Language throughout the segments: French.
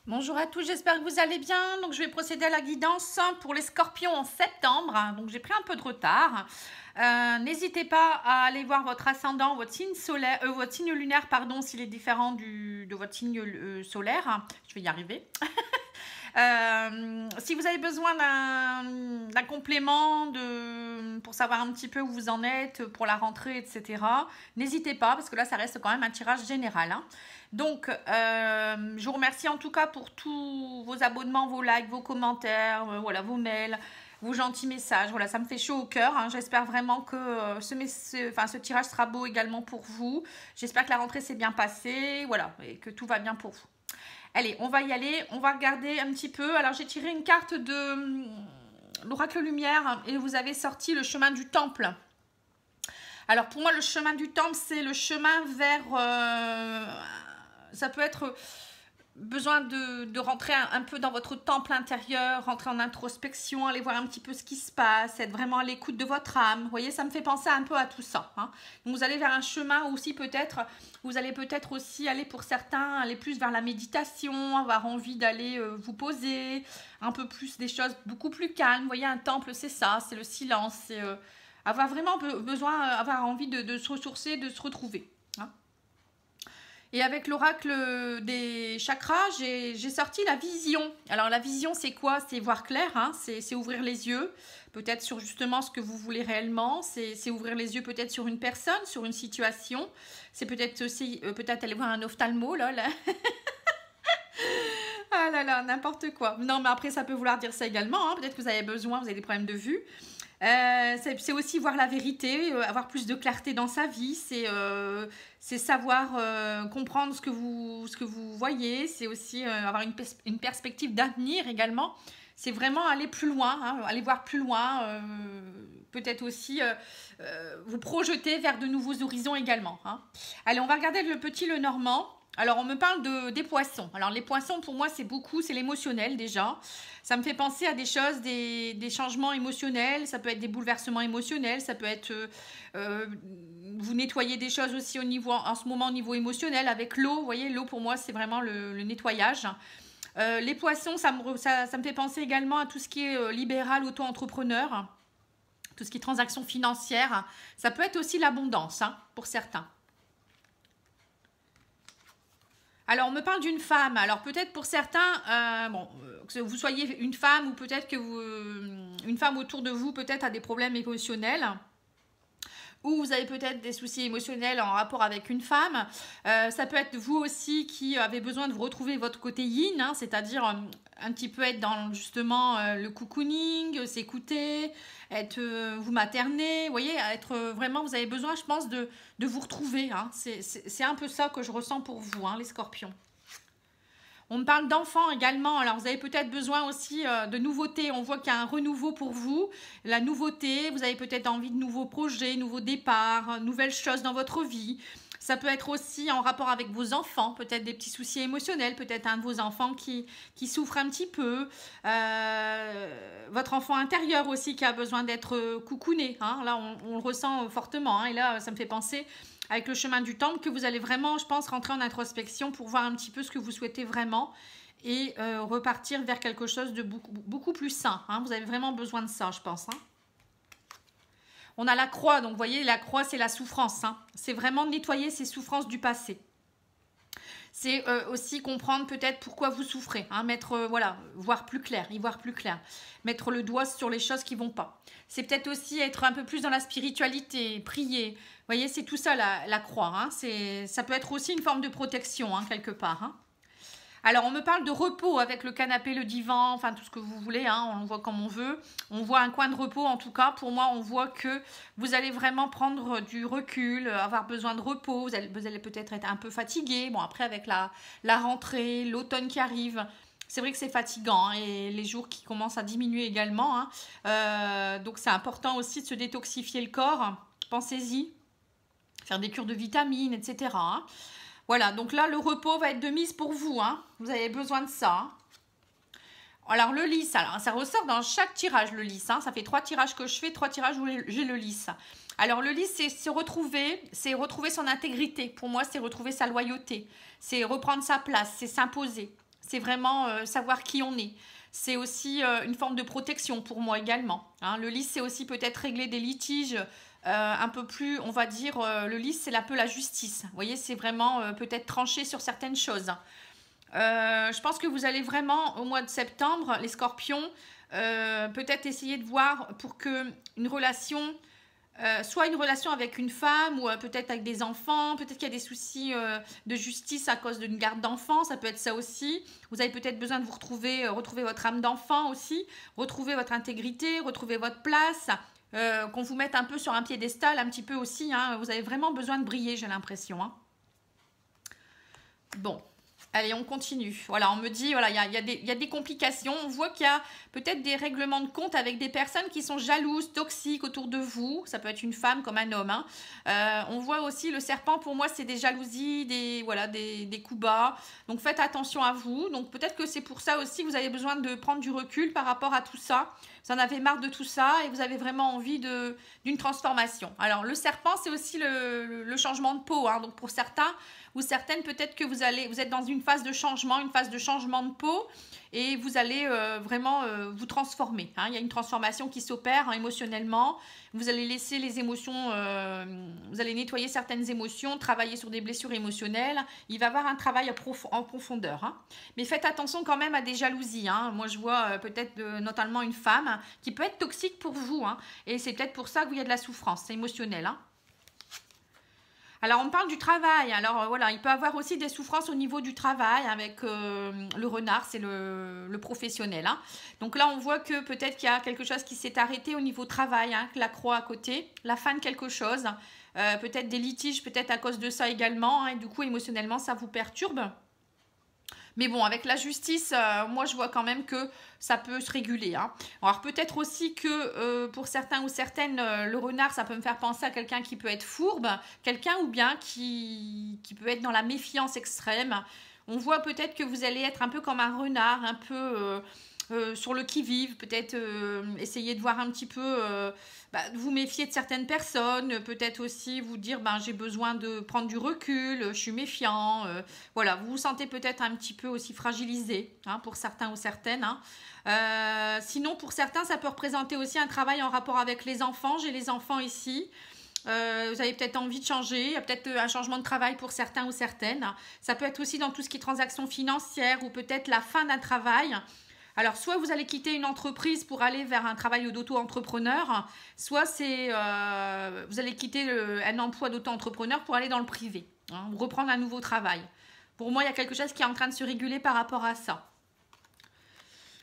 Bonjour à tous, j'espère que vous allez bien. Donc je vais procéder à la guidance pour les scorpions en septembre. Donc j'ai pris un peu de retard. N'hésitez pas à aller voir votre ascendant, votre signe solaire, votre signe lunaire, pardon, s'il est différent de votre signe solaire. Je vais y arriver. Si vous avez besoin d'un complément pour savoir un petit peu où vous en êtes pour la rentrée, etc., n'hésitez pas, parce que là, ça reste quand même un tirage général, hein. Donc, je vous remercie en tout cas pour tous vos abonnements, vos likes, vos commentaires, voilà, vos mails, vos gentils messages. Voilà, ça me fait chaud au cœur, hein. J'espère vraiment que ce tirage sera beau également pour vous. J'espère que la rentrée s'est bien passée, voilà, et que tout va bien pour vous. Allez, on va y aller, on va regarder un petit peu. Alors, j'ai tiré une carte de l'oracle lumière et vous avez sorti le chemin du temple. Alors, pour moi, le chemin du temple, c'est le chemin vers... ça peut être besoin de rentrer un peu dans votre temple intérieur, rentrer en introspection, aller voir un petit peu ce qui se passe, être vraiment à l'écoute de votre âme. Vous voyez, ça me fait penser un peu à tout ça, hein. Donc vous allez vers un chemin aussi peut-être, vous allez peut-être aussi aller pour certains, aller plus vers la méditation, avoir envie d'aller vous poser, un peu plus des choses beaucoup plus calmes. Vous voyez, un temple, c'est ça, c'est le silence, c'est avoir vraiment besoin, avoir envie de se ressourcer, de se retrouver, hein. Et avec l'oracle des chakras, j'ai sorti la vision. Alors la vision, c'est quoi? C'est voir clair, hein, c'est ouvrir les yeux, peut-être sur justement ce que vous voulez réellement, c'est ouvrir les yeux peut-être sur une personne, sur une situation. C'est peut-être aussi, peut-être aller voir un ophtalmo, là. Ah là là, n'importe quoi. Non, mais après, ça peut vouloir dire ça également, hein. Peut-être que vous avez besoin, vous avez des problèmes de vue. C'est aussi voir la vérité, avoir plus de clarté dans sa vie, c'est savoir comprendre ce que vous voyez, c'est aussi avoir une perspective d'avenir également. C'est vraiment aller plus loin, hein, aller voir plus loin, peut-être aussi vous projeter vers de nouveaux horizons également, hein. Allez, on va regarder le petit Lenormand. Alors, on me parle des poissons. Alors, les poissons, pour moi, c'est l'émotionnel déjà. Ça me fait penser à des choses, des changements émotionnels. Ça peut être des bouleversements émotionnels. Ça peut être, vous nettoyez des choses aussi en ce moment, au niveau émotionnel, avec l'eau. Vous voyez, l'eau, pour moi, c'est vraiment le nettoyage. Les poissons, ça me fait penser également à tout ce qui est libéral, auto-entrepreneur. Tout ce qui est transactions financières. Ça peut être aussi l'abondance, hein, pour certains. Alors, on me parle d'une femme. Alors, peut-être pour certains, que vous soyez une femme ou peut-être que une femme autour de vous peut-être a des problèmes émotionnels. Ou vous avez peut-être des soucis émotionnels en rapport avec une femme. Ça peut être vous aussi qui avez besoin de vous retrouver votre côté yin, hein, c'est-à-dire un petit peu être dans justement le cocooning, s'écouter, être vous materner, vous voyez, être vraiment, vous avez besoin, je pense, de vous retrouver, hein. C'est un peu ça que je ressens pour vous, hein, les scorpions. On me parle d'enfants également. Alors, vous avez peut-être besoin aussi de nouveautés. On voit qu'il y a un renouveau pour vous. La nouveauté, vous avez peut-être envie de nouveaux projets, nouveaux départs, nouvelles choses dans votre vie. Ça peut être aussi en rapport avec vos enfants, peut-être des petits soucis émotionnels, peut-être un de vos enfants qui souffre un petit peu. Votre enfant intérieur aussi qui a besoin d'être coucouné, hein. Là, on le ressent fortement, hein. Et là, ça me fait penser avec le chemin du temple que vous allez vraiment, je pense, rentrer en introspection pour voir un petit peu ce que vous souhaitez vraiment et repartir vers quelque chose de beaucoup plus sain, hein. Vous avez vraiment besoin de ça, je pense, hein. On a la croix, donc vous voyez, la croix, c'est la souffrance, hein. C'est vraiment nettoyer ces souffrances du passé. C'est aussi comprendre peut-être pourquoi vous souffrez, hein, voilà, voir plus clair, y voir plus clair, mettre le doigt sur les choses qui vont pas. C'est peut-être aussi être un peu plus dans la spiritualité, prier. Vous voyez, c'est tout ça la croix, hein. Ça peut être aussi une forme de protection, hein, quelque part, hein. Alors, on me parle de repos avec le canapé, le divan, enfin tout ce que vous voulez, hein, on voit comme on veut. On voit un coin de repos, en tout cas, pour moi, on voit que vous allez vraiment prendre du recul, avoir besoin de repos, vous allez peut-être être un peu fatigué. Bon, après, avec la rentrée, l'automne qui arrive, c'est vrai que c'est fatigant, hein, et les jours qui commencent à diminuer également, hein. Donc, c'est important aussi de se détoxifier le corps. Pensez-y, faire des cures de vitamines, etc., hein. Voilà, donc là, le repos va être de mise pour vous, hein. Vous avez besoin de ça, hein. Alors, le lys, alors, ça ressort dans chaque tirage, le lys, hein. Ça fait 3 tirages que je fais, 3 tirages où j'ai le lys. Alors, le lys, c'est se retrouver, c'est retrouver son intégrité. Pour moi, c'est retrouver sa loyauté. C'est reprendre sa place, c'est s'imposer. c'est vraiment savoir qui on est. C'est aussi une forme de protection pour moi également. Hein. Le lys, c'est aussi peut-être régler des litiges un peu plus, on va dire, le lys, c'est un peu la justice. Vous voyez, c'est vraiment peut-être trancher sur certaines choses. Je pense que vous allez vraiment, au mois de septembre, les scorpions, peut-être essayer de voir pour que une relation... soit une relation avec une femme ou peut-être avec des enfants, peut-être qu'il y a des soucis de justice à cause d'une garde d'enfants, ça peut être ça aussi. Vous avez peut-être besoin de vous retrouver, retrouver votre âme d'enfant aussi, retrouver votre intégrité, retrouver votre place, qu'on vous mette un peu sur un piédestal un petit peu aussi. Hein. Vous avez vraiment besoin de briller, j'ai l'impression. Hein. Bon. Allez, on continue. Voilà, on me dit, voilà, il y a des complications. On voit qu'il y a peut-être des règlements de compte avec des personnes qui sont jalouses, toxiques autour de vous. Ça peut être une femme comme un homme. Hein. On voit aussi le serpent, pour moi, c'est des jalousies, des coups bas. Donc, faites attention à vous. Donc, peut-être que c'est pour ça aussi que vous avez besoin de prendre du recul par rapport à tout ça. Vous en avez marre de tout ça et vous avez vraiment envie d'une transformation. Alors, le serpent, c'est aussi le changement de peau. Hein. Donc, pour certains ou certaines, peut-être que vous êtes dans une phase de changement de peau et vous allez vraiment vous transformer. Hein. Il y a une transformation qui s'opère hein, émotionnellement. Vous allez laisser les émotions, vous allez nettoyer certaines émotions, travailler sur des blessures émotionnelles. Il va y avoir un travail en profondeur. Hein. Mais faites attention quand même à des jalousies. Hein. Moi, je vois peut-être notamment une femme qui peut être toxique pour vous. Hein. Et c'est peut-être pour ça qu'il y a de la souffrance émotionnelle. Hein. Alors, on parle du travail. Alors, voilà, il peut y avoir aussi des souffrances au niveau du travail avec le renard, c'est le professionnel. Hein. Donc là, on voit que peut-être qu'il y a quelque chose qui s'est arrêté au niveau travail, hein, la croix à côté, la fin de quelque chose. Peut-être des litiges, peut-être à cause de ça également. Hein, et du coup, émotionnellement, ça vous perturbe. Mais bon, avec la justice, moi, je vois quand même que ça peut se réguler. Hein. Alors, peut-être aussi que pour certains ou certaines, le renard, ça peut me faire penser à quelqu'un qui peut être fourbe, quelqu'un ou bien qui peut être dans la méfiance extrême. On voit peut-être que vous allez être un peu comme un renard, un peu sur le qui-vive, peut-être essayer de voir un petit peu, vous méfier de certaines personnes, peut-être aussi vous dire j'ai besoin de prendre du recul, je suis méfiant, voilà, vous vous sentez peut-être un petit peu aussi fragilisé hein, pour certains ou certaines. Hein. Sinon pour certains ça peut représenter aussi un travail en rapport avec les enfants, j'ai les enfants ici. Vous avez peut-être envie de changer, il y a peut-être un changement de travail pour certains ou certaines. Ça peut être aussi dans tout ce qui est transactions financières ou peut-être la fin d'un travail. Alors, soit vous allez quitter une entreprise pour aller vers un travail d'auto-entrepreneur, soit vous allez quitter un emploi d'auto-entrepreneur pour aller dans le privé, hein, reprendre un nouveau travail. Pour moi, il y a quelque chose qui est en train de se réguler par rapport à ça.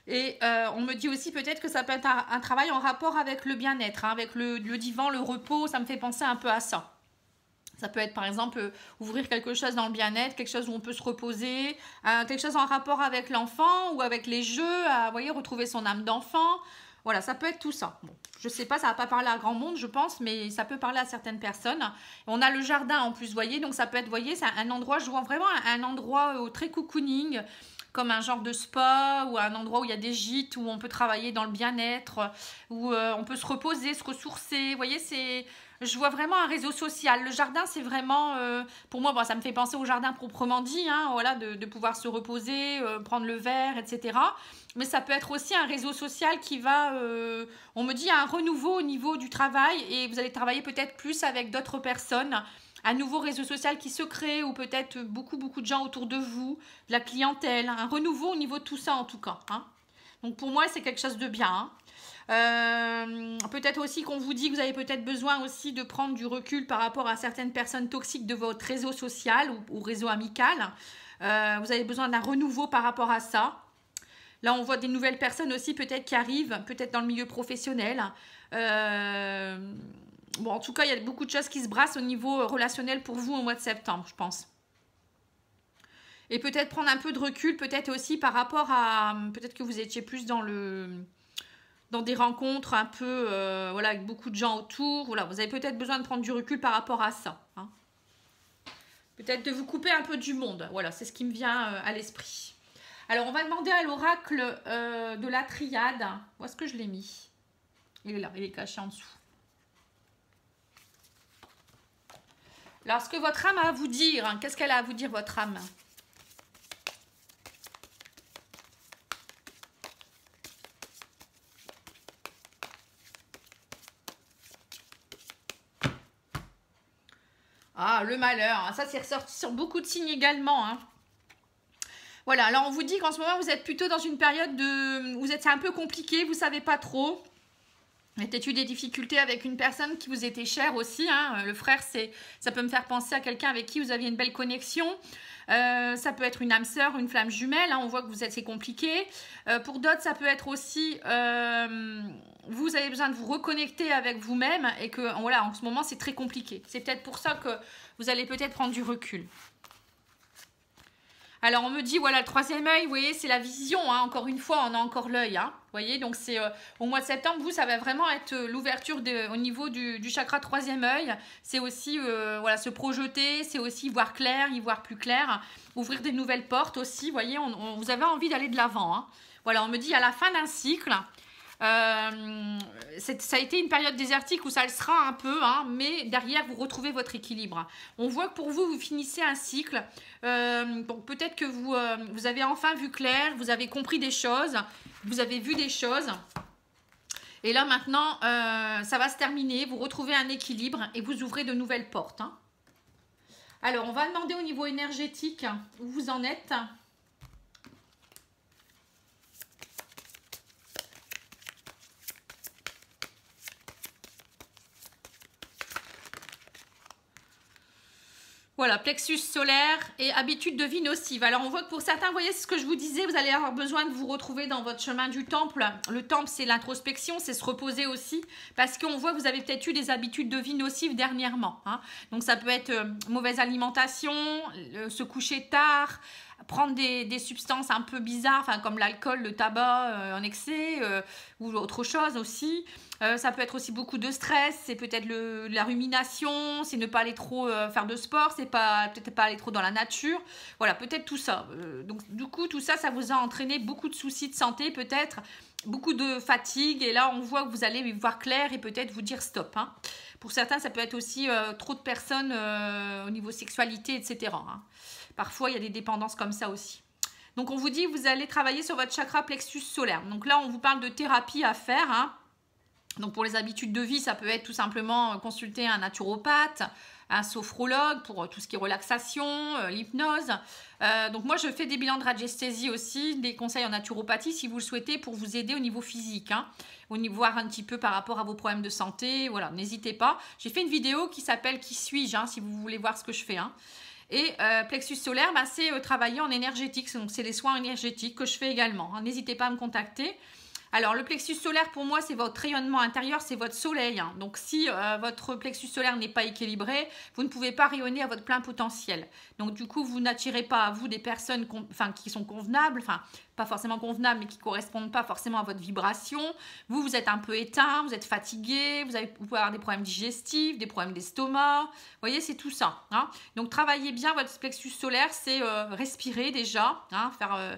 Et on me dit aussi peut-être que ça peut être un travail en rapport avec le bien-être, hein, avec le divan, le repos, ça me fait penser un peu à ça. Ça peut être par exemple ouvrir quelque chose dans le bien-être, quelque chose où on peut se reposer, quelque chose en rapport avec l'enfant ou avec les jeux, vous voyez, retrouver son âme d'enfant. Voilà, ça peut être tout ça. Bon, je sais pas, ça va pas parler à grand monde, je pense, mais ça peut parler à certaines personnes. On a le jardin en plus, vous voyez, donc ça peut être, vous voyez, c'est un endroit, je vois vraiment un endroit très cocooning, comme un genre de spa ou un endroit où il y a des gîtes, où on peut travailler dans le bien-être, où on peut se reposer, se ressourcer. Vous voyez, je vois vraiment un réseau social. Le jardin, c'est vraiment, pour moi, ça me fait penser au jardin proprement dit, hein, voilà, de pouvoir se reposer, prendre le verre, etc. Mais ça peut être aussi un réseau social qui va, on me dit, un renouveau au niveau du travail et vous allez travailler peut-être plus avec d'autres personnes. Un nouveau réseau social qui se crée ou peut-être beaucoup de gens autour de vous, de la clientèle, un renouveau au niveau de tout ça en tout cas. Hein. Donc pour moi, c'est quelque chose de bien. Hein. Peut-être aussi qu'on vous dit que vous avez peut-être besoin aussi de prendre du recul par rapport à certaines personnes toxiques de votre réseau social ou réseau amical. Vous avez besoin d'un renouveau par rapport à ça. Là, on voit des nouvelles personnes aussi peut-être qui arrivent, peut-être dans le milieu professionnel. Bon, en tout cas, il y a beaucoup de choses qui se brassent au niveau relationnel pour vous au mois de septembre, je pense. Et peut-être prendre un peu de recul, peut-être aussi par rapport à... Peut-être que vous étiez plus dans des rencontres un peu, voilà, avec beaucoup de gens autour. Voilà, vous avez peut-être besoin de prendre du recul par rapport à ça. Hein. Peut-être de vous couper un peu du monde. Voilà, c'est ce qui me vient à l'esprit. Alors, on va demander à l'oracle de la triade. Où est-ce que je l'ai mis? Il est là, il est caché en dessous. Alors, ce que votre âme a à vous dire, hein, qu'est-ce qu'elle a à vous dire, votre âme? Ah, le malheur. Ça, c'est ressorti sur beaucoup de signes également. Hein. Voilà, alors on vous dit qu'en ce moment, vous êtes plutôt dans une période de... C'est un peu compliqué, vous ne savez pas trop. Vous avez peut-être eu des difficultés avec une personne qui vous était chère aussi. Hein. Le frère, ça peut me faire penser à quelqu'un avec qui vous aviez une belle connexion. Ça peut être une âme sœur, une flamme jumelle. Hein. On voit que c'est compliqué. Pour d'autres, ça peut être aussi... vous avez besoin de vous reconnecter avec vous-même et que, voilà, en ce moment, c'est très compliqué. C'est peut-être pour ça que vous allez peut-être prendre du recul. Alors, on me dit, voilà, le troisième œil, vous voyez, c'est la vision. Hein. Encore une fois, on a encore l'œil. Hein. Vous voyez, donc c'est au mois de septembre, vous, ça va vraiment être l'ouverture au niveau du chakra troisième œil. C'est aussi, voilà, se projeter, c'est aussi voir clair, y voir plus clair, ouvrir des nouvelles portes aussi. Vous voyez, vous avez envie d'aller de l'avant. Hein. Voilà, on me dit, à la fin d'un cycle... ça a été une période désertique où ça le sera un peu, hein, mais derrière vous retrouvez votre équilibre. On voit que pour vous, vous finissez un cycle. Donc peut-être que vous avez enfin vu clair, vous avez compris des choses, vous avez vu des choses. Et là maintenant, ça va se terminer, vous retrouvez un équilibre et vous ouvrez de nouvelles portes. Hein. Alors on va demander au niveau énergétique où vous en êtes. Voilà, plexus solaire et habitude de vie nocive. Alors, on voit que pour certains, vous voyez, c'est ce que je vous disais, vous allez avoir besoin de vous retrouver dans votre chemin du temple. Le temple, c'est l'introspection, c'est se reposer aussi, parce qu'on voit que vous avez peut-être eu des habitudes de vie nocives dernièrement. Hein. Donc, ça peut être mauvaise alimentation, se coucher tard, prendre des substances un peu bizarres, enfin, comme l'alcool, le tabac en excès, ou autre chose aussi. Ça peut être aussi beaucoup de stress, c'est peut-être la rumination, c'est ne pas aller trop faire de sport, c'est peut-être pas aller trop dans la nature. Voilà, peut-être tout ça. Donc du coup, tout ça, ça vous a entraîné beaucoup de soucis de santé, peut-être beaucoup de fatigue. Et là, on voit que vous allez y voir clair et peut-être vous dire stop. Hein. Pour certains, ça peut être aussi trop de personnes au niveau sexualité, etc. Hein. Parfois, il y a des dépendances comme ça aussi. Donc on vous dit, vous allez travailler sur votre chakra plexus solaire. Donc là, on vous parle de thérapie à faire, hein. Donc pour les habitudes de vie, ça peut être tout simplement consulter un naturopathe, un sophrologue pour tout ce qui est relaxation, l'hypnose. Donc moi, je fais des bilans de radiesthésie aussi, des conseils en naturopathie si vous le souhaitez pour vous aider au niveau physique, hein, au niveau voir un petit peu par rapport à vos problèmes de santé. Voilà, n'hésitez pas. J'ai fait une vidéo qui s'appelle « Qui suis-je » hein, si vous voulez voir ce que je fais. Hein. Et plexus solaire, bah, c'est travailler en énergétique. Donc c'est les soins énergétiques que je fais également. Hein. N'hésitez pas à me contacter. Alors, le plexus solaire, pour moi, c'est votre rayonnement intérieur, c'est votre soleil. Hein. Donc, si votre plexus solaire n'est pas équilibré, vous ne pouvez pas rayonner à votre plein potentiel. Donc, du coup, vous n'attirez pas à vous des personnes qui sont convenables, enfin, pas forcément convenables, mais qui ne correspondent pas forcément à votre vibration. Vous, vous êtes un peu éteint, vous êtes fatigué, vous pouvez avoir des problèmes digestifs, des problèmes d'estomac. Vous voyez, c'est tout ça. Hein. Donc, travaillez bien votre plexus solaire, c'est respirer déjà, hein, faire...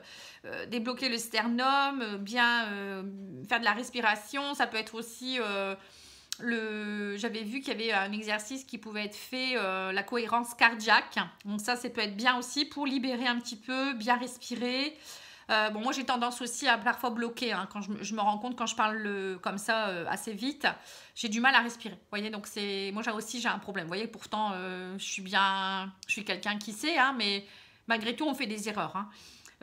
débloquer le sternum, bien faire de la respiration. Ça peut être aussi j'avais vu qu'il y avait un exercice qui pouvait être fait, la cohérence cardiaque. Donc ça peut être bien aussi pour libérer un petit peu, bien respirer. Bon, moi j'ai tendance aussi à parfois bloquer, hein, quand je me rends compte quand je parle comme ça assez vite, j'ai du mal à respirer. Vous voyez, donc moi j'ai un problème. Vous voyez, pourtant je suis quelqu'un qui sait, hein, mais malgré tout on fait des erreurs. Hein.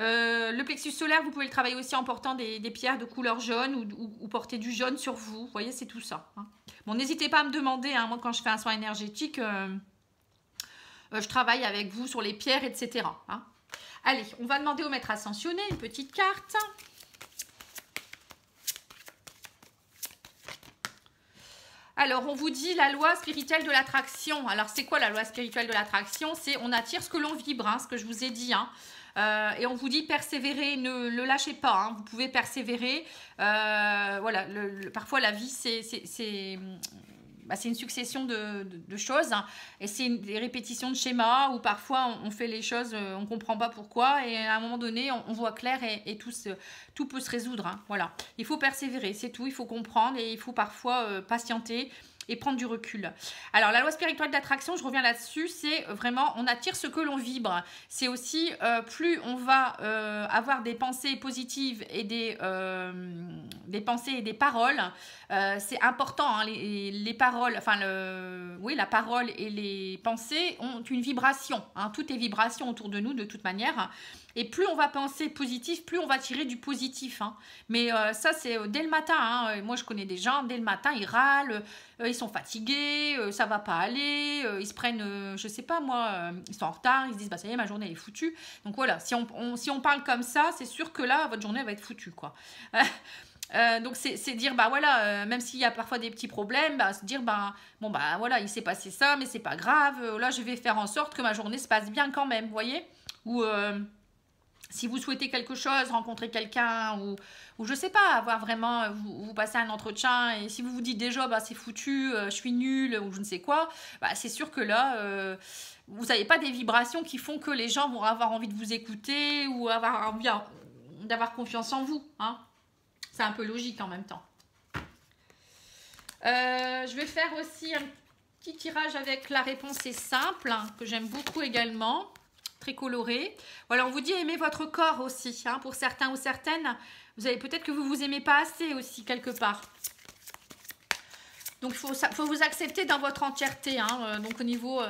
Le plexus solaire, vous pouvez le travailler aussi en portant des pierres de couleur jaune ou porter du jaune sur vous. Vous voyez, c'est tout ça. Hein. Bon, n'hésitez pas à me demander. Hein, moi, quand je fais un soin énergétique, je travaille avec vous sur les pierres, etc. Hein. Allez, on va demander au maître ascensionné une petite carte. Alors, on vous dit la loi spirituelle de l'attraction. Alors, c'est quoi la loi spirituelle de l'attraction? C'est on attire ce que l'on vibre, hein, ce que je vous ai dit. Hein. Et on vous dit persévérer, ne le lâchez pas, hein, vous pouvez persévérer. Voilà, parfois la vie c'est une succession de choses, hein, et c'est des répétitions de schémas où parfois on fait les choses, on ne comprend pas pourquoi, et à un moment donné on voit clair et tout peut se résoudre. Hein, voilà, il faut persévérer, c'est tout, il faut comprendre et il faut parfois patienter. et prendre du recul. Alors, la loi spirituelle d'attraction, je reviens là-dessus, c'est vraiment, on attire ce que l'on vibre. C'est aussi, plus on va avoir des pensées positives et des pensées et des paroles, c'est important, hein, les paroles, enfin, oui, la parole et les pensées ont une vibration, hein, tout est vibration autour de nous de toute manière. Et plus on va penser positif, plus on va tirer du positif. Hein. Mais ça, c'est dès le matin. Hein. Moi, je connais des gens, dès le matin, ils râlent, ils sont fatigués, ça va pas aller, ils se prennent, je sais pas moi, ils sont en retard, ils se disent, bah ça y est, ma journée elle est foutue. Donc voilà, si on parle comme ça, c'est sûr que là, votre journée elle va être foutue, quoi. Donc c'est dire, bah voilà, même s'il y a parfois des petits problèmes, bah se dire, bah bon, bah voilà, il s'est passé ça, mais c'est pas grave, là, je vais faire en sorte que ma journée se passe bien quand même, vous voyez. Ou... si vous souhaitez quelque chose, rencontrer quelqu'un ou je sais pas, avoir vraiment, vous passez un entretien et si vous vous dites déjà, bah c'est foutu, je suis nulle ou je ne sais quoi, bah c'est sûr que là, vous n'avez pas des vibrations qui font que les gens vont avoir envie de vous écouter ou avoir envie d'avoir confiance en vous. Hein. C'est un peu logique en même temps. Je vais faire aussi un petit tirage avec la réponse est simple, hein, que j'aime beaucoup également. Très coloré. Voilà, on vous dit aimer votre corps aussi. Hein, pour certains ou certaines, vous avez peut-être que vous vous aimez pas assez aussi quelque part. Donc, faut vous accepter dans votre entièreté. Hein, donc, au niveau,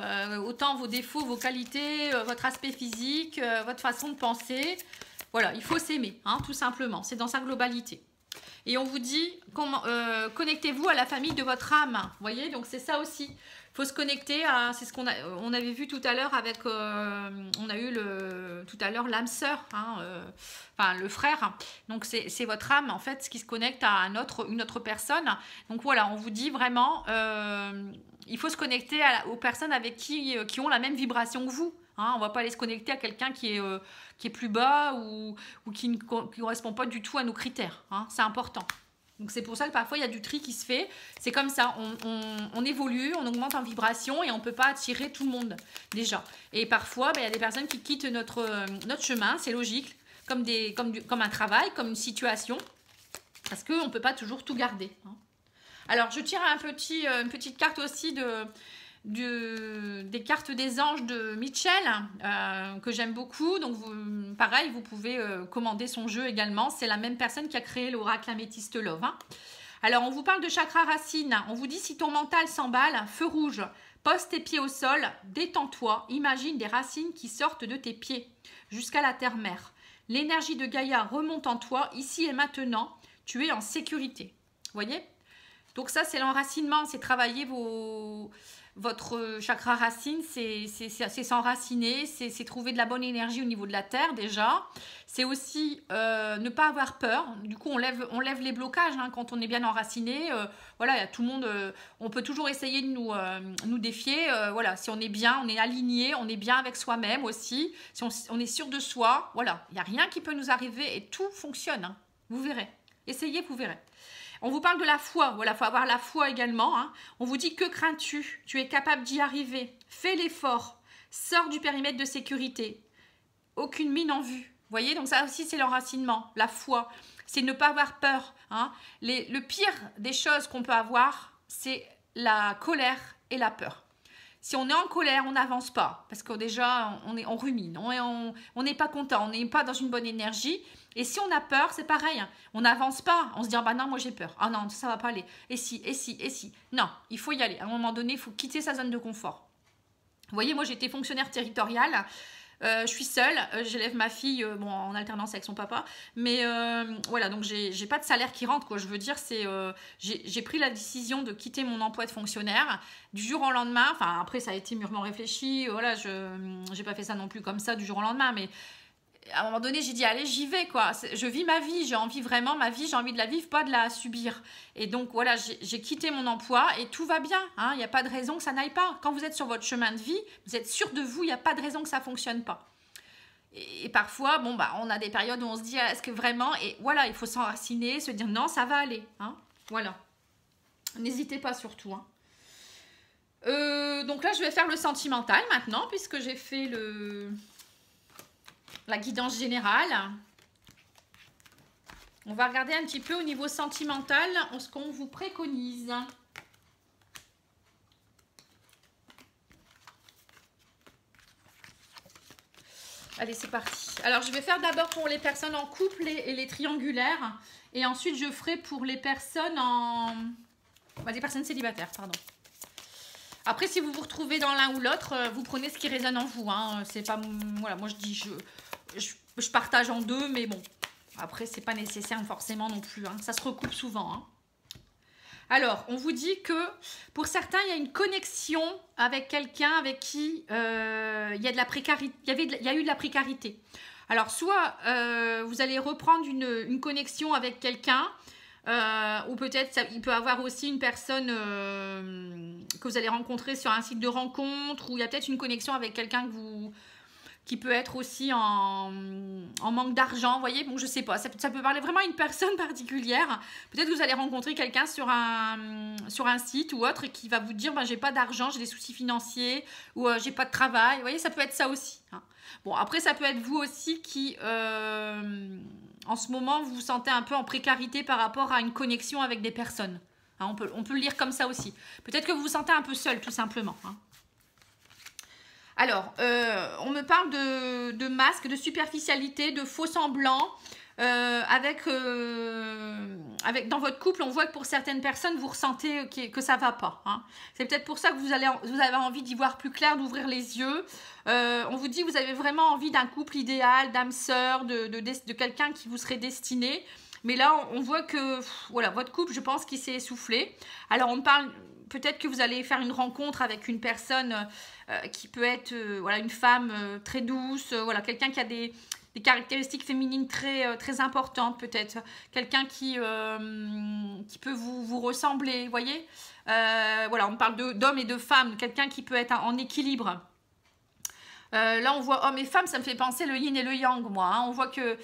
autant vos défauts, vos qualités, votre aspect physique, votre façon de penser. Voilà, il faut s'aimer, hein, tout simplement. C'est dans sa globalité. Et on vous dit, connectez-vous à la famille de votre âme. Vous voyez, donc c'est ça aussi. Il faut se connecter à, c'est ce on avait vu tout à l'heure avec, on a eu tout à l'heure l'âme sœur, hein, enfin le frère. Donc c'est votre âme en fait, ce qui se connecte à une autre personne. Donc voilà, on vous dit vraiment, il faut se connecter aux personnes avec qui ont la même vibration que vous. Hein, on ne va pas aller se connecter à quelqu'un qui est plus bas ou qui ne correspond pas du tout à nos critères. Hein, c'est important. Donc c'est pour ça que parfois il y a du tri qui se fait. C'est comme ça, on évolue, on augmente en vibration et on ne peut pas attirer tout le monde déjà. Et parfois, il y a des personnes qui quittent notre chemin, c'est logique, comme un travail, comme une situation, parce qu'on ne peut pas toujours tout garder. Hein. Alors je tire une petite carte aussi des cartes des anges de Mitchell que j'aime beaucoup. Donc pareil, vous pouvez commander son jeu également. C'est la même personne qui a créé l'oracle Améthyste Love. Hein. Alors on vous parle de chakra racine. On vous dit si ton mental s'emballe, feu rouge, pose tes pieds au sol, détends-toi, imagine des racines qui sortent de tes pieds jusqu'à la terre-mère. L'énergie de Gaïa remonte en toi, ici et maintenant, tu es en sécurité. Vous voyez? Donc ça c'est l'enracinement, c'est travailler votre chakra racine, c'est s'enraciner, c'est trouver de la bonne énergie au niveau de la terre déjà. C'est aussi ne pas avoir peur. Du coup, on lève les blocages hein, quand on est bien enraciné. Voilà, il y a tout le monde. On peut toujours essayer de nous défier. Voilà, si on est bien, on est aligné, on est bien avec soi-même aussi. Si on est sûr de soi, voilà, il n'y a rien qui peut nous arriver et tout fonctionne. Hein. Vous verrez. Essayez, vous verrez. On vous parle de la foi, voilà, il faut avoir la foi également. Hein. On vous dit que crains-tu? Tu es capable d'y arriver. Fais l'effort. Sors du périmètre de sécurité. Aucune mine en vue. Vous voyez, donc ça aussi c'est l'enracinement, la foi. C'est ne pas avoir peur. Hein. Le pire des choses qu'on peut avoir, c'est la colère et la peur. Si on est en colère, on n'avance pas. Parce que déjà, on rumine, on n'est pas content, on n'est pas dans une bonne énergie. Et si on a peur, c'est pareil. On n'avance pas. On se dit, ah bah non, moi j'ai peur. Ah non, ça va pas aller. Et si, et si, et si. Non, il faut y aller. À un moment donné, il faut quitter sa zone de confort. Vous voyez, moi j'étais fonctionnaire territoriale. Je suis seule, j'élève ma fille bon, en alternance avec son papa, mais voilà, donc j'ai pas de salaire qui rentre, quoi. Je veux dire, j'ai pris la décision de quitter mon emploi de fonctionnaire du jour au lendemain. Enfin, après, ça a été mûrement réfléchi, voilà, j'ai pas fait ça non plus comme ça du jour au lendemain, mais à un moment donné, j'ai dit, allez, j'y vais, quoi. Je vis ma vie, j'ai envie vraiment, ma vie, j'ai envie de la vivre, pas de la subir. Et donc, voilà, j'ai quitté mon emploi et tout va bien. Hein. Il n'y a pas de raison que ça n'aille pas. Quand vous êtes sur votre chemin de vie, vous êtes sûr de vous, il n'y a pas de raison que ça ne fonctionne pas. Et parfois, bon, bah, on a des périodes où on se dit, est-ce que vraiment... Et voilà, il faut s'enraciner, se dire, non, ça va aller. Hein. Voilà. N'hésitez pas surtout. Hein. Donc là, je vais faire le sentimental maintenant, puisque j'ai fait la guidance générale. On va regarder un petit peu au niveau sentimental ce qu'on vous préconise. Allez, c'est parti. Alors, je vais faire d'abord pour les personnes en couple et les triangulaires. Et ensuite, je ferai pour les personnes en... les personnes célibataires, pardon. Après, si vous vous retrouvez dans l'un ou l'autre, vous prenez ce qui résonne en vous. Hein. C'est pas... Voilà, moi, je dis... Je partage en deux, mais bon. Après, c'est pas nécessaire forcément non plus. Hein. Ça se recoupe souvent. Hein. Alors, on vous dit que pour certains, il y a une connexion avec quelqu'un avec qui il y a de la précarité. Il y a eu de la précarité. Alors, soit vous allez reprendre une connexion avec quelqu'un, ou peut-être il peut y avoir aussi une personne que vous allez rencontrer sur un site de rencontre, ou il y a peut-être une connexion avec quelqu'un qui peut être aussi en manque d'argent, vous voyez, bon, je sais pas, ça peut parler vraiment à une personne particulière. Peut-être que vous allez rencontrer quelqu'un sur un site ou autre et qui va vous dire, ben, j'ai pas d'argent, j'ai des soucis financiers, ou j'ai pas de travail, vous voyez, ça peut être ça aussi. Hein. Bon, après, ça peut être vous aussi qui, en ce moment, vous vous sentez un peu en précarité par rapport à une connexion avec des personnes. Hein, on peut le lire comme ça aussi. Peut-être que vous vous sentez un peu seul, tout simplement. Hein. Alors, on me parle de masque, de superficialité, de faux semblants. Dans votre couple, on voit que pour certaines personnes, vous ressentez que ça ne va pas. Hein. C'est peut-être pour ça que vous avez envie d'y voir plus clair, d'ouvrir les yeux. On vous dit que vous avez vraiment envie d'un couple idéal, d'âme sœur, de quelqu'un qui vous serait destiné. Mais là, on voit que voilà, votre couple, je pense qu'il s'est essoufflé. Alors, on parle... Peut-être que vous allez faire une rencontre avec une personne qui peut être voilà, une femme très douce, voilà, quelqu'un qui a des caractéristiques féminines très importantes peut-être. Quelqu'un qui peut vous ressembler, vous voyez. Voilà, on parle d'hommes et de femmes, quelqu'un qui peut être en équilibre. Là, on voit hommes et femmes, ça me fait penser le yin et le yang, moi. Hein. On voit que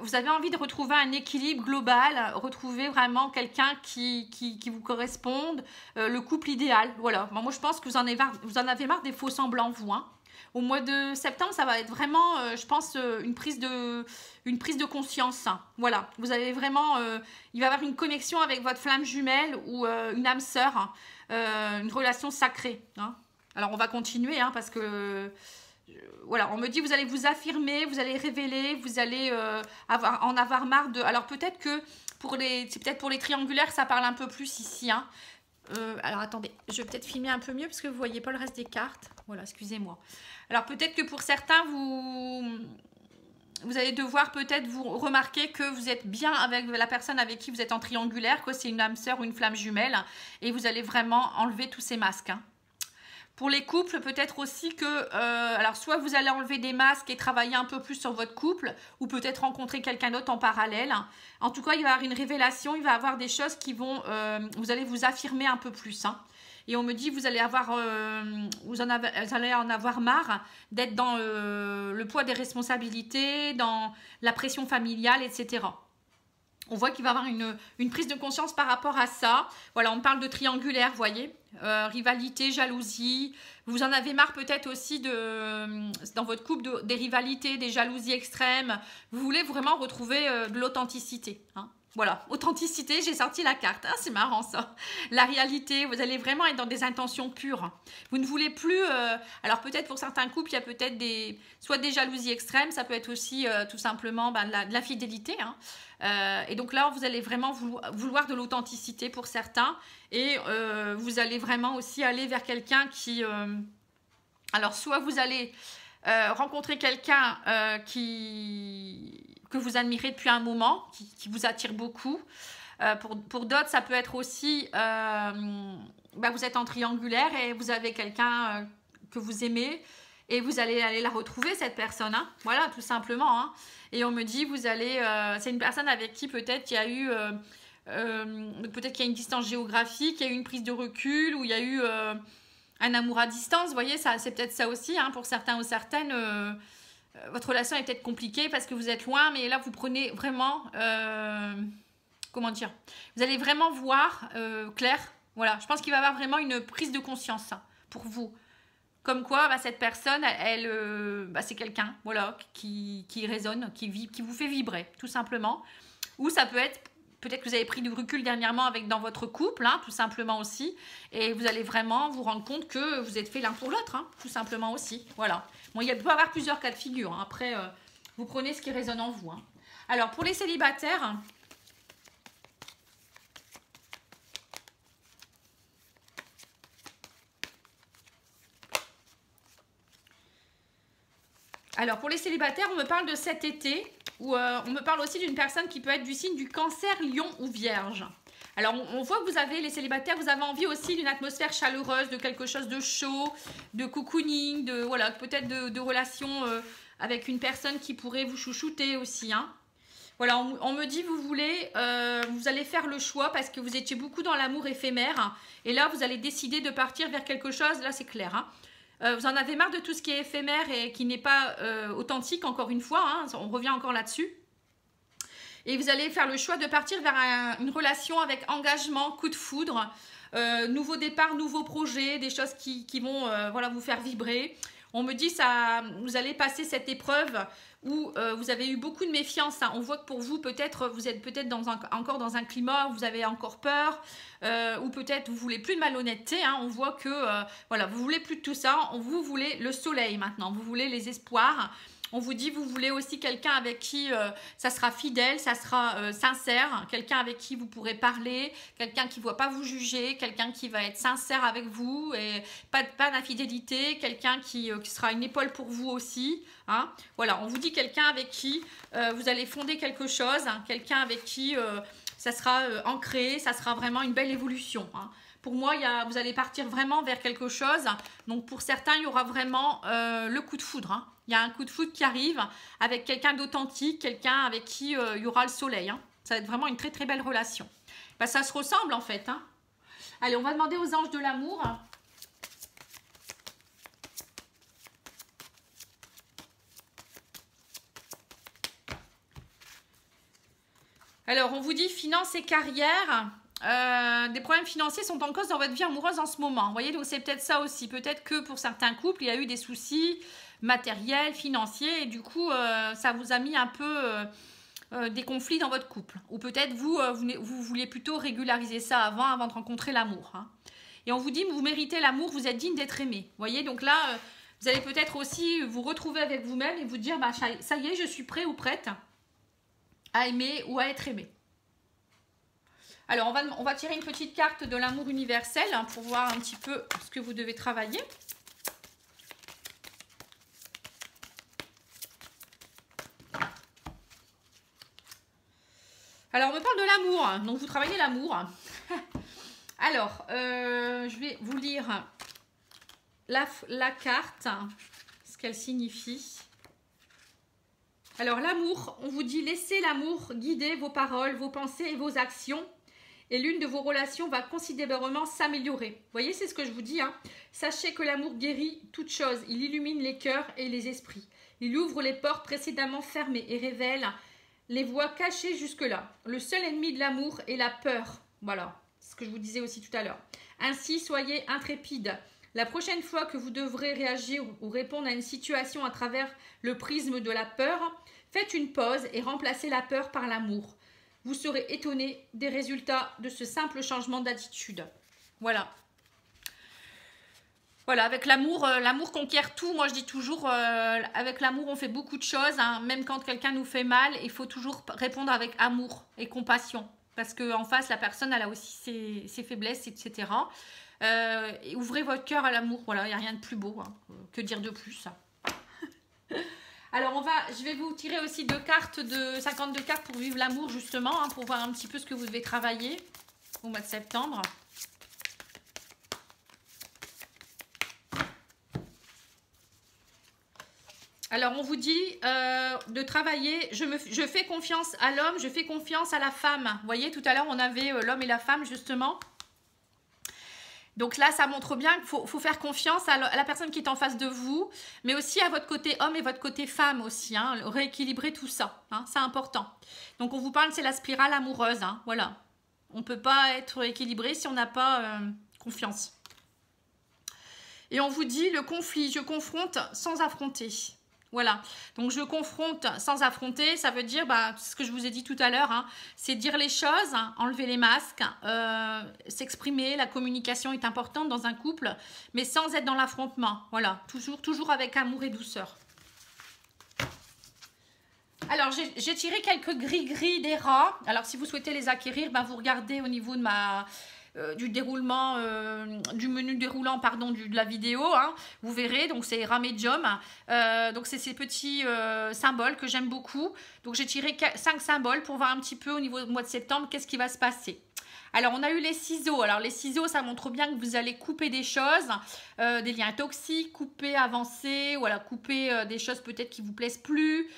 vous avez envie de retrouver un équilibre global, retrouver vraiment quelqu'un qui vous corresponde, le couple idéal. Voilà. Moi, je pense que vous en avez marre des faux semblants, vous. Hein. Au mois de septembre, ça va être vraiment, je pense, une prise de conscience. Hein. Voilà. Vous avez vraiment... il va y avoir une connexion avec votre flamme jumelle ou une âme sœur, hein, une relation sacrée. Hein. Alors, on va continuer, hein, parce que... Voilà, on me dit vous allez vous affirmer, vous allez révéler, vous allez en avoir marre de... Alors peut-être que c'est peut-être pour les triangulaires, ça parle un peu plus ici. Hein. Alors attendez, je vais peut-être filmer un peu mieux parce que vous ne voyez pas le reste des cartes. Voilà, excusez-moi. Alors peut-être que pour certains, vous allez devoir peut-être vous remarquer que vous êtes bien avec la personne avec qui vous êtes en triangulaire, que c'est une âme sœur ou une flamme jumelle. Et vous allez vraiment enlever tous ces masques. Hein. Pour les couples, peut-être aussi que, alors soit vous allez enlever des masques et travailler un peu plus sur votre couple, ou peut-être rencontrer quelqu'un d'autre en parallèle. En tout cas, il va y avoir une révélation, il va y avoir des choses qui vont, vous allez vous affirmer un peu plus. Hein. Et on me dit, vous allez en avoir marre d'être dans le poids des responsabilités, dans la pression familiale, etc. On voit qu'il va y avoir une prise de conscience par rapport à ça. Voilà, on parle de triangulaire, vous voyez. Rivalité, jalousie. Vous en avez marre peut-être aussi dans votre couple des rivalités, des jalousies extrêmes. Vous voulez vraiment retrouver de l'authenticité. Hein. Voilà, authenticité, j'ai sorti la carte. Ah, c'est marrant ça. La réalité, vous allez vraiment être dans des intentions pures. Vous ne voulez plus... alors peut-être pour certains couples, il y a peut-être soit des jalousies extrêmes, ça peut être aussi tout simplement de l'infidélité. Hein. Et donc là, vous allez vraiment vouloir de l'authenticité pour certains. Et vous allez vraiment aussi aller vers quelqu'un qui... alors soit vous allez rencontrer quelqu'un que vous admirez depuis un moment, qui vous attire beaucoup. Pour d'autres, ça peut être aussi, vous êtes en triangulaire et vous avez quelqu'un que vous aimez et vous allez aller la retrouver, cette personne. Hein. Voilà, tout simplement. Hein. Et on me dit, c'est une personne avec qui peut-être il y a eu, peut-être qu'il y a une distance géographique, il y a eu une prise de recul, ou il y a eu un amour à distance. Vous voyez, c'est peut-être ça aussi, hein, pour certains ou certaines. Votre relation est peut-être compliquée parce que vous êtes loin, mais là, vous prenez vraiment... comment dire? Vous allez vraiment voir clair. Voilà, je pense qu'il va y avoir vraiment une prise de conscience hein, pour vous. Comme quoi, cette personne, c'est quelqu'un voilà, qui résonne, qui vous fait vibrer, tout simplement. Ou ça peut être peut-être que vous avez pris du recul dernièrement dans votre couple, hein, tout simplement aussi. Et vous allez vraiment vous rendre compte que vous êtes fait l'un pour l'autre, hein, tout simplement aussi. Voilà. Bon, il peut y avoir plusieurs cas de figure. Hein. Après, vous prenez ce qui résonne en vous. Hein. Alors, pour les célibataires... Alors, pour les célibataires, on me parle de cet été, ou on me parle aussi d'une personne qui peut être du signe du Cancer, Lion ou Vierge. Alors, on voit que vous avez, les célibataires, vous avez envie aussi d'une atmosphère chaleureuse, de quelque chose de chaud, de cocooning, voilà, peut-être de relations avec une personne qui pourrait vous chouchouter aussi. Hein. Voilà, on me dit, vous allez faire le choix parce que vous étiez beaucoup dans l'amour éphémère. Et là, vous allez décider de partir vers quelque chose, là c'est clair, hein. Vous en avez marre de tout ce qui est éphémère et qui n'est pas authentique, encore une fois, hein, on revient encore là-dessus. Et vous allez faire le choix de partir vers une relation avec engagement, coup de foudre, nouveau départ, nouveau projet, des choses qui vont voilà, vous faire vibrer. On me dit ça, vous allez passer cette épreuve où vous avez eu beaucoup de méfiance. Hein. On voit que pour vous, peut-être, vous êtes peut-être encore dans un climat où vous avez encore peur, ou peut-être vous voulez plus de malhonnêteté. Hein. On voit que voilà, vous voulez plus de tout ça. Vous voulez le soleil maintenant. Vous voulez les espoirs. On vous dit, vous voulez aussi quelqu'un avec qui ça sera fidèle, ça sera sincère, quelqu'un avec qui vous pourrez parler, quelqu'un qui ne va pas vous juger, quelqu'un qui va être sincère avec vous et pas d'infidélité, quelqu'un qui sera une épaule pour vous aussi. Hein. Voilà, on vous dit quelqu'un avec qui vous allez fonder quelque chose, hein, quelqu'un avec qui ça sera ancré, ça sera vraiment une belle évolution. Hein. Pour moi, vous allez partir vraiment vers quelque chose. Donc, pour certains, il y aura vraiment le coup de foudre. Hein. Il y a un coup de foudre qui arrive avec quelqu'un d'authentique, quelqu'un avec qui il y aura le soleil. Hein. Ça va être vraiment une très, très belle relation. Ben, ça se ressemble, en fait. Hein. Allez, on va demander aux anges de l'amour. Alors, on vous dit finances et carrière. Des problèmes financiers sont en cause dans votre vie amoureuse en ce moment. Vous voyez, donc c'est peut-être ça aussi. Peut-être que pour certains couples, il y a eu des soucis matériels, financiers, et du coup, ça vous a mis un peu des conflits dans votre couple. Ou peut-être vous vouliez plutôt régulariser ça avant de rencontrer l'amour. Hein. Et on vous dit, vous méritez l'amour, vous êtes digne d'être aimé. Vous voyez, donc là, vous allez peut-être aussi vous retrouver avec vous-même et vous dire, bah, ça y est, je suis prêt ou prête à aimer ou à être aimé. Alors, on va tirer une petite carte de l'amour universel hein, pour voir un petit peu ce que vous devez travailler. Alors, on me parle de l'amour. Donc, vous travaillez l'amour. Alors, je vais vous lire la carte, ce qu'elle signifie. Alors, l'amour, on vous dit, laissez l'amour guider vos paroles, vos pensées et vos actions. Et l'une de vos relations va considérablement s'améliorer. Vous voyez, c'est ce que je vous dis. Hein. Sachez que l'amour guérit toute chose. Il illumine les cœurs et les esprits. Il ouvre les portes précédemment fermées et révèle les voies cachées jusque-là. Le seul ennemi de l'amour est la peur. Voilà, c'est ce que je vous disais aussi tout à l'heure. Ainsi, soyez intrépides. La prochaine fois que vous devrez réagir ou répondre à une situation à travers le prisme de la peur, faites une pause et remplacez la peur par l'amour. Vous serez étonné des résultats de ce simple changement d'attitude. Voilà. Voilà, avec l'amour, l'amour conquiert tout. Moi, je dis toujours, avec l'amour, on fait beaucoup de choses. Hein. Même quand quelqu'un nous fait mal, il faut toujours répondre avec amour et compassion. Parce qu'en face, la personne, elle a aussi ses faiblesses, etc. Et ouvrez votre cœur à l'amour. Voilà, il n'y a rien de plus beau. Hein. Que dire de plus? Alors, je vais vous tirer aussi 52 cartes pour vivre l'amour, justement, hein, pour voir un petit peu ce que vous devez travailler au mois de septembre. Alors, on vous dit de travailler, je fais confiance à l'homme, je fais confiance à la femme. Vous voyez, tout à l'heure, on avait l'homme et la femme, justement. Donc là, ça montre bien qu'il faut faire confiance à la personne qui est en face de vous, mais aussi à votre côté homme et votre côté femme aussi, hein, rééquilibrer tout ça, hein, c'est important. Donc on vous parle, c'est la spirale amoureuse, hein, voilà. On ne peut pas être équilibré si on n'a pas confiance. Et on vous dit, le conflit, je confronte sans affronter. Voilà, donc je confronte sans affronter, ça veut dire, bah, ce que je vous ai dit tout à l'heure, hein, c'est dire les choses, enlever les masques, s'exprimer, la communication est importante dans un couple, mais sans être dans l'affrontement, voilà, toujours avec amour et douceur. Alors, j'ai tiré quelques gris-gris des rats, alors si vous souhaitez les acquérir, bah, vous regardez au niveau de du déroulement, du menu déroulant, pardon, de la vidéo, hein, vous verrez, donc c'est rat médium, donc c'est ces petits symboles que j'aime beaucoup, donc j'ai tiré 5 symboles pour voir un petit peu au niveau du mois de septembre, qu'est-ce qui va se passer. Alors, on a eu les ciseaux. Alors, les ciseaux, ça montre bien que vous allez couper des choses, des liens toxiques, couper, avancer, voilà, couper des choses peut-être qui vous plaisent plus,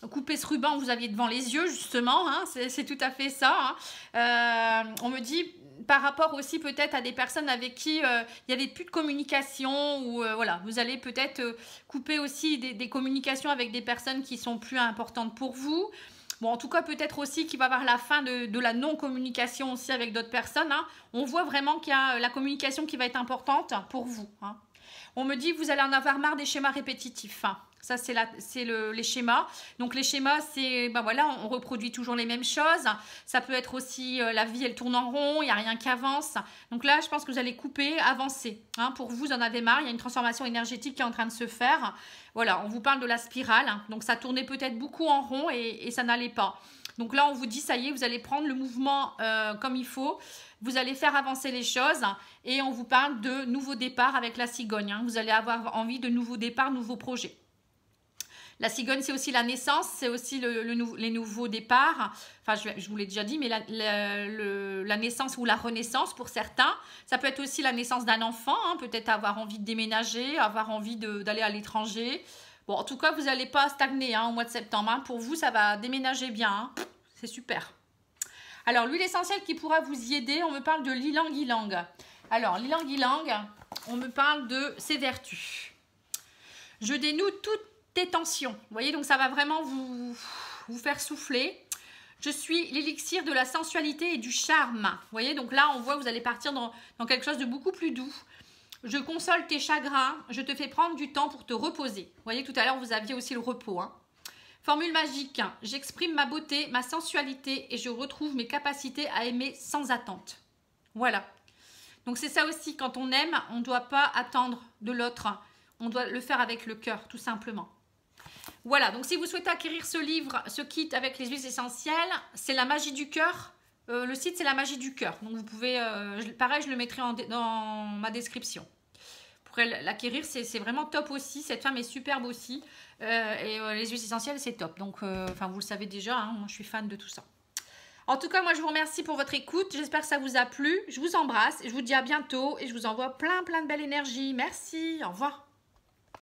couper ce ruban que vous aviez devant les yeux, justement, hein, c'est tout à fait ça. Hein. On me dit, par rapport aussi peut-être à des personnes avec qui il n'y avait plus de communication, ou voilà, vous allez peut-être couper aussi des communications avec des personnes qui sont plus importantes pour vous. Bon, en tout cas, peut-être aussi qu'il va y avoir la fin de la non-communication aussi avec d'autres personnes. Hein. On voit vraiment qu'il y a la communication qui va être importante pour vous. Hein. On me dit que vous allez en avoir marre des schémas répétitifs. Hein. Ça, c'est les schémas. Donc, les schémas, c'est, ben voilà, on reproduit toujours les mêmes choses. Ça peut être aussi, la vie, elle tourne en rond, il n'y a rien qui avance. Donc là, je pense que vous allez couper, avancer. Hein. Pour vous en avez marre, il y a une transformation énergétique qui est en train de se faire. Voilà, on vous parle de la spirale. Hein. Donc, ça tournait peut-être beaucoup en rond et ça n'allait pas. Donc là, on vous dit, ça y est, vous allez prendre le mouvement comme il faut. Vous allez faire avancer les choses et on vous parle de nouveaux départs avec la cigogne. Hein. Vous allez avoir envie de nouveaux départs, nouveaux projets. La cigogne, c'est aussi la naissance, c'est aussi les nouveaux départs. Enfin, je vous l'ai déjà dit, mais la naissance ou la renaissance pour certains. Ça peut être aussi la naissance d'un enfant, hein, peut-être avoir envie de déménager, avoir envie d'aller à l'étranger. Bon, en tout cas, vous n'allez pas stagner hein, au mois de septembre. Hein. Pour vous, ça va déménager bien. Hein. C'est super. Alors, l'huile essentielle qui pourra vous y aider, on me parle de l'ylang-ylang. Alors, l'ylang-ylang, on me parle de ses vertus. Je dénoue toutes tes tensions. Vous voyez, donc ça va vraiment vous faire souffler. Je suis l'élixir de la sensualité et du charme. Vous voyez, donc là, on voit que vous allez partir dans quelque chose de beaucoup plus doux. Je console tes chagrins. Je te fais prendre du temps pour te reposer. Vous voyez, tout à l'heure, vous aviez aussi le repos. Hein. Formule magique. J'exprime ma beauté, ma sensualité et je retrouve mes capacités à aimer sans attente. Voilà. Donc, c'est ça aussi. Quand on aime, on ne doit pas attendre de l'autre. On doit le faire avec le cœur, tout simplement. Voilà, donc si vous souhaitez acquérir ce livre, ce kit avec les huiles essentielles, c'est la magie du cœur. Le site, c'est la magie du cœur. Donc, vous pouvez, pareil, je le mettrai dans ma description. Pour l'acquérir, c'est vraiment top aussi. Cette femme est superbe aussi. Les huiles essentielles, c'est top. Donc, enfin, vous le savez déjà, hein, moi, je suis fan de tout ça. En tout cas, moi, je vous remercie pour votre écoute. J'espère que ça vous a plu. Je vous embrasse. Je vous dis à bientôt et je vous envoie plein de belle énergie. Merci. Au revoir.